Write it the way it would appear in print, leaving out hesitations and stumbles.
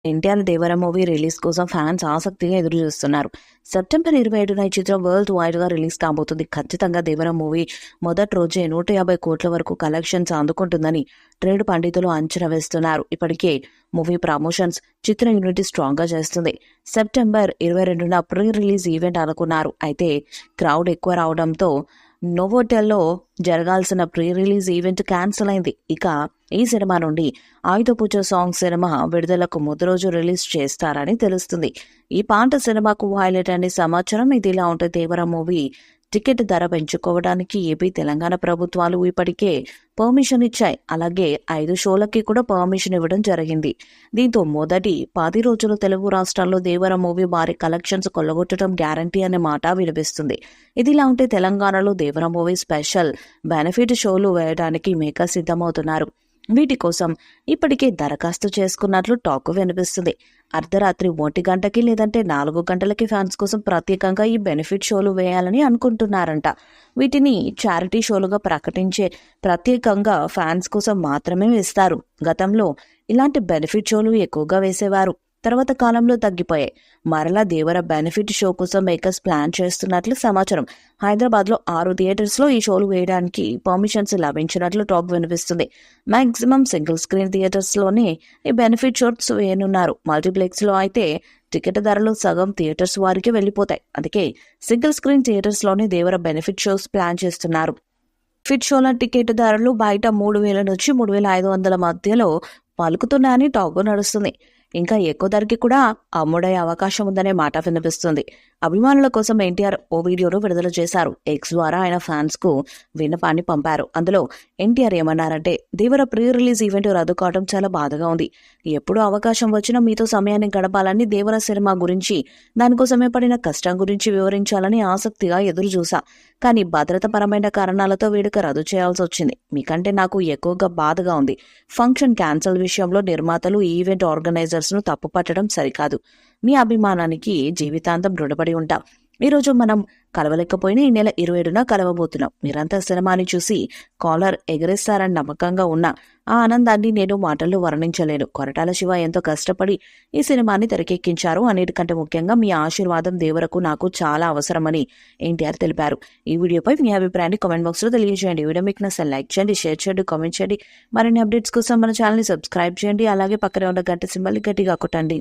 ఎన్టీఆర్ దేవర movie release కోసం fans ఆసక్తిగా ఎదురు చూస్తున్నారు. సెప్టెంబర్ 27న ఈ చిత్రం వరల్డ్ వైడ్ గా రిలీజ్ కాబోతుంది. ఖచ్చితంగా దేవర మూవీ మొదటి రోజే 150 కోట్ల వరకు కలెక్షన్స్ అందుకుంటుందని ట్రేడ్ పండితులు అంచనా వేస్తున్నారు. ఇప్పటికే మూవీ ప్రమోషన్స్ చిత్ర యూనిటీ స్ట్రాంగ్ గా చేస్తుంది. సెప్టెంబర్ 22న ప్రీ రిలీజ్ ఈవెంట్ అనుకున్నారు. అయితే క్రౌడ్ ఎక్కువ రావడంతో నోవోటెల్లో జరగాల్సిన ప్రీ రిలీజ్ ఈవెంట్ క్యాన్సిల్ అయింది. ఇక ఈ సినిమా నుండి ఆయుధ పూజ సాంగ్ సినిమా విడుదలకు ముందు రోజు రిలీజ్ చేస్తారని తెలుస్తుంది. ఈ పాట సినిమాకు హైలైట్ అనే సమాచారం. ఇదిలా ఉంటే దేవర మూవీ టికెట్ ధర పెంచుకోవడానికి ఏపీ, తెలంగాణ ప్రభుత్వాలు ఇప్పటికే పర్మిషన్ ఇచ్చాయి. అలాగే 5 షోలకి కూడా పర్మిషన్ ఇవ్వడం జరిగింది. దీంతో మొదటి 10 రోజులు తెలుగు రాష్ట్రాల్లో దేవర మూవీ భారీ కలెక్షన్స్ కొల్లగొట్టడం గ్యారంటీ అనే మాట వినిపిస్తుంది. ఇదిలా ఉంటే తెలంగాణలో దేవర మూవీ స్పెషల్ బెనిఫిట్ షోలు వేయడానికి మేకర్స్ సిద్ధమవుతున్నారు. వీటి కోసం ఇప్పటికే దరఖాస్తు చేసుకున్నట్లు టాక్ వినిపిస్తుంది. అర్ధరాత్రి 1 గంటకి లేదంటే 4 గంటలకి ఫ్యాన్స్ కోసం ప్రత్యేకంగా ఈ బెనిఫిట్ షోలు వేయాలని అనుకుంటున్నారంట. వీటిని చారిటీ షోలుగా ప్రకటించే ప్రత్యేకంగా ఫ్యాన్స్ కోసం మాత్రమే వేస్తారు. గతంలో ఇలాంటి బెనిఫిట్ షోలు ఎక్కువగా వేసేవారు. తర్వాత కాలంలో తగ్గిపోయాయి. మరలా దేవర బెనిఫిట్ షో కోసం మేకర్స్ ప్లాన్ చేస్తున్నట్లు సమాచారం. హైదరాబాద్ లో 6 థియేటర్స్ లో ఈ షోలు వేయడానికి పర్మిషన్స్ లభించినట్లు టాక్ వినిపిస్తుంది. మాక్సిమం సింగిల్ స్క్రీన్ థియేటర్స్ లోనే ఈ బెనిఫిట్ షోస్ వేయనున్నారు. మల్టీప్లెక్స్ లో అయితే టికెట్ ధరలు సగం థియేటర్స్ వారికి వెళ్లిపోతాయి. అందుకే సింగిల్ స్క్రీన్ థియేటర్స్ లోనే దేవర బెనిఫిట్ షోస్ ప్లాన్ చేస్తున్నారు. బెనిఫిట్ షోల టికెట్ ధరలు బయట 3,000 నుంచి 3,500 మధ్యలో పలుకుతున్నాయని టాక్ నడుస్తుంది. ఇంకా ఎక్కువ ధరకి కూడా అమ్ముడే అవకాశం ఉందనే మాట వినిపిస్తుంది. అభిమానుల కోసం ఎన్టీఆర్ ఓ వీడియోను విడుదల చేశారు. ఎక్స్ ద్వారా ఆయన ఫ్యాన్స్ కు విన్నపాన్ని పంపారు. అందులో ఎన్టీఆర్ ఏమన్నారంటే, దేవర ప్రీ రిలీజ్ ఈవెంట్ రద్దు కావడం చాలా బాధగా ఉంది. ఎప్పుడు అవకాశం వచ్చినా మీతో సమయాన్ని గడపాలని, దేవర సినిమా గురించి, దానికోసమే పడిన కష్టం గురించి వివరించాలని ఆసక్తిగా ఎదురు చూసా. కానీ భద్రతాపరమైన కారణాలతో వేడుక రద్దు చేయాల్సి వచ్చింది. మీకంటే నాకు ఎక్కువగా బాధగా ఉంది. ఫంక్షన్ క్యాన్సిల్ విషయంలో నిర్మాతలు, ఈవెంట్ ఆర్గనైజర్స్ ను తప్పుపట్టడం సరికాదు. మీ అభిమానానికి జీవితాంతం రుణపడి ఉంటాం. ఈ రోజు మనం కలవలేకపోయినా ఈ నెల 27న కలవబోతున్నాం. మీరంతా సినిమాని చూసి కాలర్ ఎగరేస్తారని నమ్మకంగా ఉన్నా ఆ ఆనందాన్ని నేను మాటల్లో వర్ణించలేను. కొరటాల శివ ఎంతో కష్టపడి ఈ సినిమాని తెరకెక్కించారు. అన్నిటికంటే ముఖ్యంగా మీ ఆశీర్వాదం దేవరకు నాకు చాలా అవసరమని ఎన్టీఆర్ తెలిపారు. ఈ వీడియోపై మీ అభిప్రాయాన్ని కామెంట్ బాక్స్ లో తెలియజేయండి. వీడియో మీకు నచ్చితే లైక్ చేయండి, షేర్ చేయండి, కామెంట్ చేయండి. మరిన్ని అప్డేట్స్ కోసం మన ఛానల్ ని సబ్స్క్రైబ్ చేయండి. అలాగే పక్కనే ఉన్న గంట సింబల్ గట్టిగా కొట్టండి.